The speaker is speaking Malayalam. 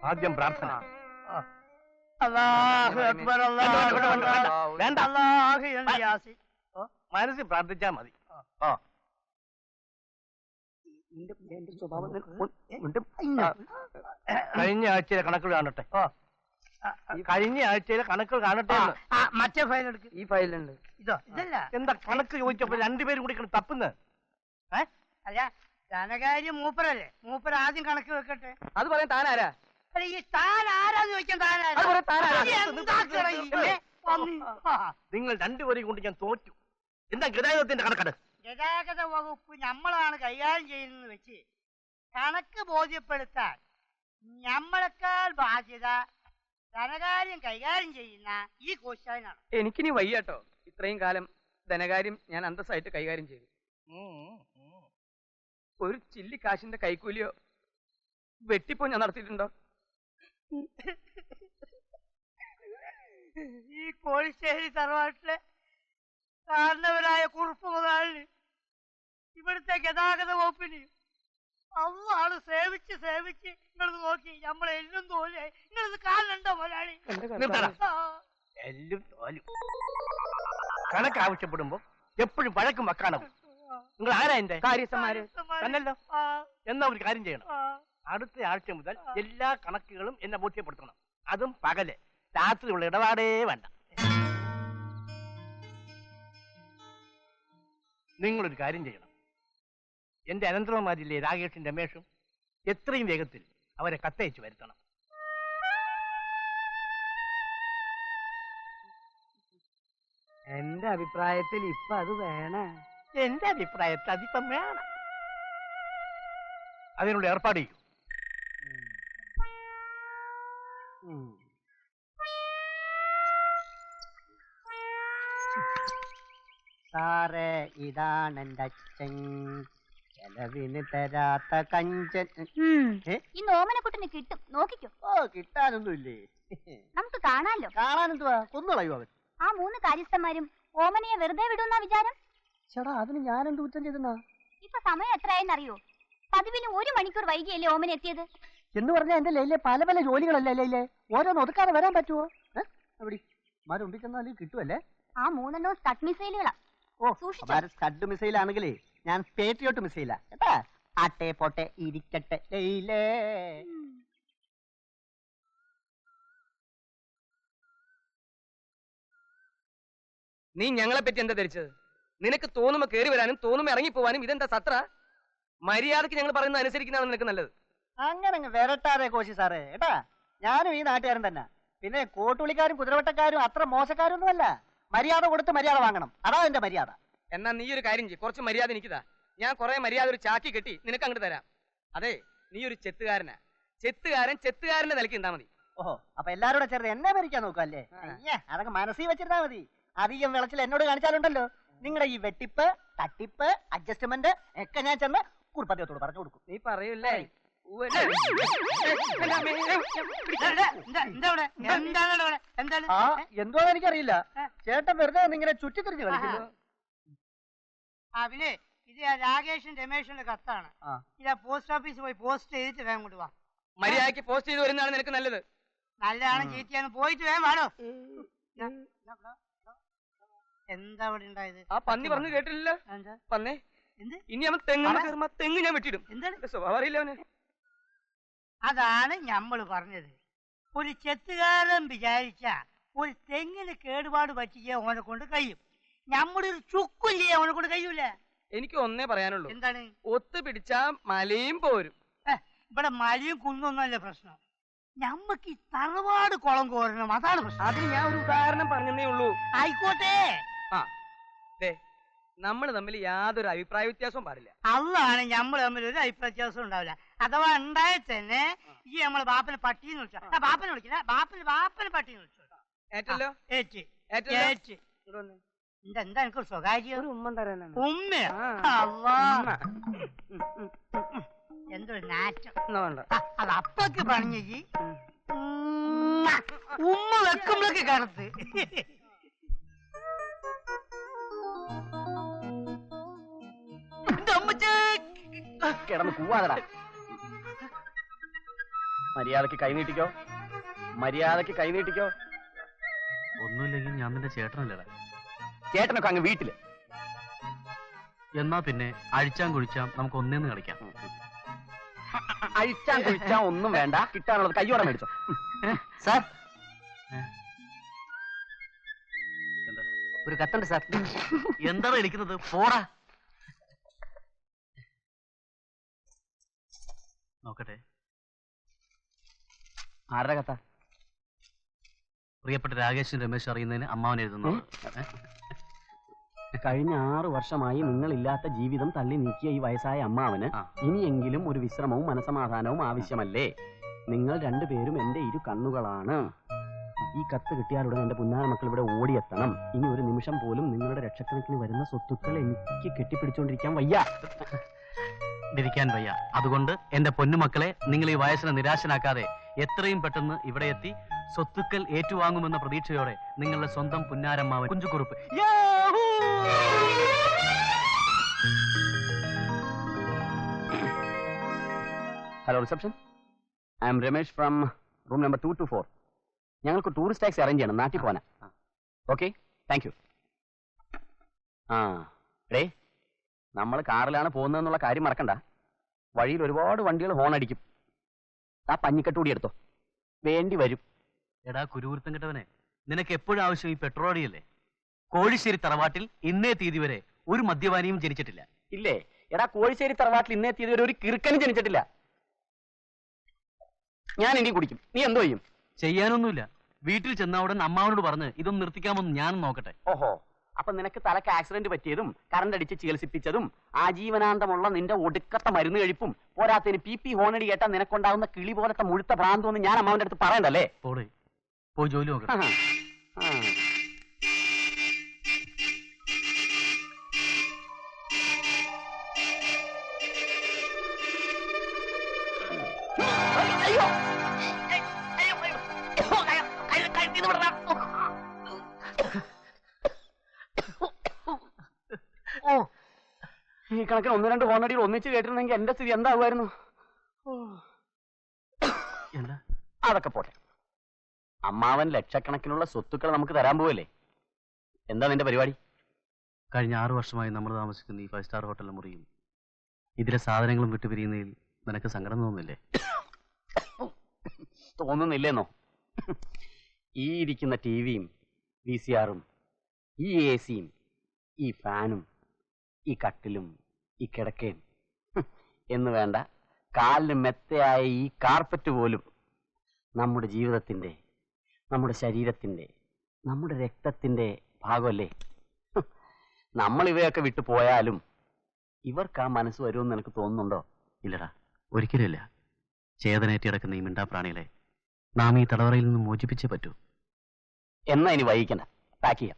ആദ്യം പ്രാർത്ഥന. വേണ്ട, മനസ്സിൽ പ്രാർത്ഥിച്ചാ മതി. കഴിഞ്ഞ ആഴ്ചയിലെ കണക്കുകൾ കാണട്ടെ. കഴിഞ്ഞ ആഴ്ചയിലെ കണക്കുകൾ കാണട്ടെ. മറ്റേ ഫയൽ എടുക്ക്. ഈ ഫയലുണ്ട്. ഇതോ ഇതല്ല. എന്താ കണക്ക് ചോദിച്ചപ്പോ രണ്ടുപേരും കൂടി തപ്പുന്നത്? അല്ല, ധനകാര്യം മൂപ്പരല്ലേ, മൂപ്പർ ആദ്യം കണക്ക് വെക്കട്ടെ. അത് പറയാൻ താനാരാ? അല്ല, ഈ താൻ ആരാന്ന് ചോദിക്കാൻ നിങ്ങൾ രണ്ടുപേരെയും കൊണ്ട് ഞാൻ തോറ്റു. എന്താ ഗതാഗതത്തിന്റെ കണക്കെട്? ഗതാഗത വകുപ്പ് നമ്മളാണ് കൈകാര്യം ചെയ്യുന്നത് വെച്ച് കണക്ക് ബോധ്യപ്പെടുത്താൻ നമ്മളെക്കാൾ ബാധ്യത ധനകാര്യം കൈകാര്യം ചെയ്യുന്ന ഈ കോശാനാണ്. എനിക്കിനി വയ്യാട്ടോ. ഇത്രയും കാലം ധനകാര്യം ഞാൻ അന്തസ്സായിട്ട് കൈകാര്യം ചെയ്തു. ഒരു ചില്ലി കാശിന്റെ കൈക്കൂലിയോ വെട്ടിപ്പോ ഞാൻ നടത്തിയിട്ടുണ്ടോ? ഈ കോഴിശ്ശേരി തറവാട്ടിലെ കാരണവരായ കുറുപ്പ് മുതലാളിന് ഇവിടുത്തെ ഗതാഗത വകുപ്പിന് അള്ളാണ് സേവിച്ച് സേവിച്ച് നിങ്ങളത് നോക്കി നമ്മളെ എല്ലും തോലായി. നിങ്ങളിത് കാണണ്ടോ മുതലാളി? എല്ലും തോലും. കണക്ക് ആവശ്യപ്പെടുമ്പോ എപ്പോഴും വഴക്കും വക്കാണവും. നിങ്ങൾ ആരാ എന്റെ കാര്യസ്ഥന്മാര് തന്നല്ലോ. എന്നാ ഒരു കാര്യം ചെയ്യണം. അടുത്ത ആഴ്ച മുതൽ എല്ലാ കണക്കുകളും എന്നെ ബോധ്യപ്പെടുത്തണം. അതും പകല്. രാത്രിയുള്ള ഇടപാടേ വേണ്ട. നിങ്ങളൊരു കാര്യം ചെയ്യണം. എന്റെ അനന്തരവന്മാരില്ലേ രാകേഷും രമേഷും, എത്രയും വേഗത്തിൽ അവരെ കത്തയച്ചു വരുത്തണം. എന്റെ അഭിപ്രായത്തിൽ ഇപ്പൊ അത് വേണം. എന്റെ അഭിപ്രായത്തിൽ അതിപ്പം വേണം. അതിനുള്ള ഏർപ്പാട് ചെയ്യൂ. സാറേ, ഇതാണ് എന്റെ അച്ഛൻ, ചെലവിന് തരാത്ത കഞ്ചൻ. ഈ ഓമനക്കുട്ടന് കിട്ടും, നോക്കിക്കോ. ഓ, കിട്ടാനൊന്നുമില്ലേ? നമുക്ക് കാണാലോ. കാണാനെന്തുവാ, കൊന്നുകളയോ അവൻ? ആ 3 കാര്യസ്ഥന്മാരും ഓമനയെ വെറുതെ വിടുന്ന വിചാരം? ചേടാ, അതിന് ഞാനെന്ത് കുറ്റം ചെയ്തെന്നാ? ഇപ്പൊ സമയം എത്രയായെന്നറിയോ? പതിവിലും 1 മണിക്കൂർ വൈകിയല്ലേ ഓമന എത്തിയത്? എന്ന് പറഞ്ഞാൽ എന്റെ ലൈലെ പല പല ജോലികളല്ലേ ലൈലെ, ഓരോന്ന് ഒതുക്കാതെ വരാൻ പറ്റുമോ? അവിടെ മാരുണ്ടി ചെന്നാലും കിട്ടുമല്ലേ? ആ 3 സ്റ്റഡ് മിസൈലുകളാ. ഓ, സ്റ്റഡ് മിസൈൽ ആണെങ്കിലേ ഞാൻ പേട്രിയോട്ട് മിസൈലാ കേട്ടാ. ആട്ടെ പോട്ടെ ഇരിക്കട്ടെ ലൈലേ. നീ ഞങ്ങളെ പറ്റി എന്താ ധരിച്ചത്? നിനക്ക് തോന്നുമ്പോ കയറി വരാനും തോന്നുമ്പോ ഇറങ്ങിപ്പോവാനും ഇതെന്താ സത്ര? മര്യാദക്ക് ഞങ്ങൾ പറയുന്നത് അനുസരിക്കുന്നതാണ് നിനക്ക് നല്ലത്. അങ്ങനെ വരട്ടാതെ കോശി സാറേ കേട്ടാ. ഞാനും ഈ നാട്ടുകാരൻ തന്നെ. പിന്നെ കോട്ടുളിക്കാരും കുതിരവട്ടക്കാരും അത്ര മോശക്കാരൊന്നുമല്ല. മര്യാദ കൊടുത്ത് മര്യാദ വാങ്ങണം, അതാ എന്റെ മര്യാദ. എന്നാ നീ ഒരു കാര്യം ചെയ്യ്, കുറച്ച് മര്യാദ എനിക്കിതാ. ഞാൻ കുറെ മര്യാദ ഒരു ചാക്കി കെട്ടി നിനക്ക് അങ്ങോട്ട് തരാം. അതെ, നീ ഒരു ചെത്തുകാരനാ. ചെത്തുകാരന്റെ നിലയ്ക്ക് ഉണ്ടാ മതി. ഓഹോ, അപ്പൊ എല്ലാരോടെ ചേർന്ന് എന്നെ മരിക്കാൻ നോക്കല്ലേ? അതൊക്കെ മനസ്സിൽ വെച്ചിരുന്നാ മതി. അധികം വിളച്ചിൽ എന്നോട് കാണിച്ചാലുണ്ടല്ലോ നിങ്ങളുടെ ഈ വെട്ടിപ്പ്, തട്ടിപ്പ്, അഡ്ജസ്റ്റ്മെന്റ് ഒക്കെ ഞാൻ ചെന്ന് കുറുപ്പത്തിയോട് പറഞ്ഞു കൊടുക്കും. നീ പറയൂല്ലേ? എന്തോ എനിക്കറിയില്ല. ചേട്ടൻ വെറുതെ ഇങ്ങനെ ചുറ്റിത്തിരിഞ്ഞ് കളിക്കുന്നു. പിന്നെ ഇത് രാകേഷും രമേഷിന്റെ കത്താണ്. ഇതാ പോസ്റ്റ് ഓഫീസിൽ പോയി പോസ്റ്റ് ചെയ്തിട്ട് വേഗം കൊണ്ടുപോവാ. മര്യാദക്ക് പോസ്റ്റ് ചെയ്ത് വരുന്നതാണ് നിനക്ക് നല്ലത്. നല്ലതാണ് ചീറ്റിയാണ്, പോയിട്ട് വേഗം വേണോ. എന്താ ഇവിടെ ഉണ്ടായത്? ആ പന്നി പറഞ്ഞു കേട്ടില്ല. പന്നേ, ഇനി അവൻ തെങ്ങ് ഞാൻ വെട്ടിടും. എന്താണ് സ്വഭാവം അറിയില്ല അവന്. അതാണ് ഞമ്മള് പറഞ്ഞത്. ഒരു ചെത്തുകാരൻ വിചാരിച്ച ഒരു തെങ്ങിന് കേടുപാട് പറ്റിയ ഓനെ കൊണ്ട് കഴിയും. നമ്മുടെ ഒരു ചുക്കും ചെയ്യാൻ ഓനെ കൊണ്ട് കഴിയൂല. എനിക്ക് ഒന്നേ പറയാനുള്ളൂ. എന്താണ്? ഒത്തു പിടിച്ചാ മലയും പോരും. ഇവിടെ മലയും കുന്നൊന്നുമല്ല പ്രശ്നം. ഞമ്മക്ക് ഈ തറവാട് കുളം കോരണം, അതാണ് പ്രശ്നം. അതിന് ഞാൻ ഒരു ഉദാഹരണം പറഞ്ഞേ ഉള്ളൂ. ആയിക്കോട്ടെ. നമ്മൾ തമ്മിൽ യാതൊരു അഭിപ്രായ വ്യത്യാസവും പാടില്ല. അതാണ് നമ്മൾ തമ്മിൽ ഒരു അഭിപ്രായ വ്യത്യാസം ഉണ്ടാവില്ല. അഥവാ ഉണ്ടായ തന്നെ ഈ നമ്മളെ ബാപ്പനെ പട്ടിന്ന് വിളിച്ചാ, ബാപ്പനെ വിളിക്കില്ല, ബാപ്പനെ പട്ടിന്ന് വിളിച്ചോ. ഏറ്റല്ലോ? ഏറ്റ്. എന്താ എനിക്കൊരു സ്വകാര്യം? ഒരു ഉമ്മ തരാനാണ്. ഉമ്മ? എന്തൊരു നാറ്റം. അത് അപ്പൊക്ക് പറഞ്ഞി ഉമ്മ വെക്കുമ്പോഴൊക്കെ കറുത്ത്. കിടന്ന് കൂവാതടാ. മര്യാദക്ക് കൈ നീട്ടിക്കോ, മര്യാദക്ക് കൈ നീട്ടിക്കോ. ഒന്നുമില്ലെങ്കിൽ ഞാൻ നിന്റെ ചേട്ടനല്ലടാ. ചേട്ടനൊക്കെ അങ്ങ് വീട്ടില്. എന്നാ പിന്നെ അഴിച്ചാൻ കുഴിച്ചാം നമുക്ക് ഒന്നേന്ന് കളിക്കാം. അഴിച്ചാൻ കുഴിച്ചാ ഒന്നും വേണ്ട, കിട്ടാനുള്ളത് കയ്യോടെ മേടിച്ചോ. സാർ എന്താ ഒരു കത്തുണ്ട് സാർ. എന്താണ് ഇരിക്കുന്നത്? പോടാ. നോക്കട്ടെ. ആരുടെ കഥ? പ്രിയപ്പെട്ട രാകേഷും രമേശ് അറിയുന്നതിന് അമ്മാവൻ എഴുതുന്നു. കഴിഞ്ഞ 6 വർഷമായി നിങ്ങളില്ലാത്ത ജീവിതം തള്ളി നീക്കിയ ഈ വയസ്സായ അമ്മാവന് ഇനിയെങ്കിലും ഒരു വിശ്രമവും മനസമാധാനവും ആവശ്യമല്ലേ? നിങ്ങൾ രണ്ടുപേരും എന്റെ ഇരു കണ്ണുകളാണ്. ഈ കത്ത് കിട്ടിയാലുടൻ എന്റെ പുന്നാര മക്കൾ ഇവിടെ ഓടിയെത്തണം. ഇനി ഒരു നിമിഷം പോലും നിങ്ങളുടെ ലക്ഷക്കണക്കിന് വരുന്ന സ്വത്തുക്കൾ എനിക്ക് കെട്ടിപ്പിടിച്ചോണ്ടിരിക്കാൻ വയ്യ. ഇരിക്കാൻ വയ്യ. അതുകൊണ്ട് എന്റെ പൊന്നുമക്കളെ, നിങ്ങൾ ഈ വയസ്സിനെ നിരാശനാക്കാതെ എത്രയും പെട്ടെന്ന് ഇവിടെ എത്തി സ്വത്തുക്കൾ ഏറ്റുവാങ്ങുമെന്ന പ്രതീക്ഷയോടെ നിങ്ങളുടെ സ്വന്തം പുന്നാരമ്മാവൻ Kunjukurup. Hello reception, I'm Ramesh from room number 224. ഞങ്ങൾക്ക് ടൂറിസ്റ്റ് ടാക്സി അറേഞ്ച് ചെയ്യണം, നാട്ടിൽ പോകാനാ. Okay, thank you. ഡേ, നമ്മൾ കാറിലാണ് പോകുന്നതെന്നുള്ള കാര്യം മറക്കണ്ട. വഴിയിൽ ഒരുപാട് വണ്ടികൾ ഹോൺ അടിക്കും. ആ പഞ്ഞിക്കെട്ട് കൂടി എടുത്തോ, വേണ്ടി വരും. എടാ കുരുവൃത്തം കിട്ടവനെ, നിനക്ക് എപ്പോഴും ആവശ്യം ഈ പെട്രോൾ അടിയല്ലേ? കോഴിശ്ശേരി തറവാട്ടിൽ ഇന്നേ തീയതി വരെ ഒരു മദ്യപാനിയും ജനിച്ചിട്ടില്ല. ഇല്ലേ? എടാ, കോഴിശ്ശേരി തറവാട്ടിൽ ഇന്നേ തീയതി വരെ ഒരു കിറുക്കനും ജനിച്ചിട്ടില്ല. ഞാൻ ഇനി കുടിക്കും, നീ എന്തോ ചെയ്യും? ചെയ്യാനൊന്നുമില്ല. വീട്ടിൽ ചെന്ന ഉടൻ അമ്മാവനോട് പറഞ്ഞ് ഇതൊന്നും നിർത്തിക്കാമെന്ന് ഞാനും നോക്കട്ടെ. ഓഹോ, അപ്പൊ നിനക്ക് തലക്ക് ആക്സിഡന്റ് പറ്റിയതും കറണ്ട് അടിച്ച് ചികിത്സിപ്പിച്ചതും ആജീവനാന്തമുള്ള നിന്റെ ഒടുക്കത്തെ മരുന്ന് കഴിപ്പും പോരാത്തതിന് PP ഹോണടി കേട്ടാൽ നിനക്കുണ്ടാവുന്ന കിളി പോലത്തെ മുഴുത്ത ഭ്രാന്തോന്ന് ഞാൻ അമ്മാവന്റെ അടുത്ത് പറയണ്ടല്ലേ? പോടെ, പോയി ജോലി നോക്കട്ടെ. ഈ കണക്കിന് 1-2 ഹോണടികൾ ഒന്നിച്ച് കേട്ടിരുന്നെങ്കിൽ എന്റെ സ്ഥിതി എന്താകുമായിരുന്നു? എന്താ? അതൊക്കെ പോട്ടെ. അമ്മാവൻ ലക്ഷക്കണക്കിനുള്ള സ്വത്തുക്കൾ നമുക്ക് തരാൻ പോവല്ലേ? എന്താ നിന്റെ പരിപാടി? കഴിഞ്ഞ 6 വർഷമായി നമ്മൾ താമസിക്കുന്ന ഈ 5 സ്റ്റാർ ഹോട്ടലിലെ മുറിയും ഇതിലെ സാധനങ്ങളും വിട്ടുപിരിയുന്നതിൽ നിനക്ക് സങ്കടം തോന്നുന്നില്ലേ? തോന്നുന്നില്ലേന്നോ? ഈ ഇരിക്കുന്ന ടിവിയും VCRും ഈ AC-യും ഈ ഫാനും ഈ കട്ടിലും ഈ കിടക്കയും എന്ന് വേണ്ട, കാലിന് മെത്തയായ ഈ കാർപ്പറ്റ് പോലും നമ്മുടെ ജീവിതത്തിന്റെ, നമ്മുടെ ശരീരത്തിന്റെ, നമ്മുടെ രക്തത്തിന്റെ ഭാഗമല്ലേ? നമ്മൾ ഇവയൊക്കെ വിട്ടു പോയാലും ഇവർക്ക് ആ മനസ്സ് വരുമെന്ന് നിനക്ക് തോന്നുന്നുണ്ടോ? ഇല്ലടാ, ഒരിക്കലുമില്ല. ചേതനേറ്റി കിടക്കുന്ന ഈ മിണ്ടാപ്രാണികളെ നാം ഈ തടവറയിൽ നിന്ന് മോചിപ്പിച്ചേ പറ്റൂ. എന്നാ ഇനി വൈകിക്കണ്ട, പാക്ക് ചെയ്യാം.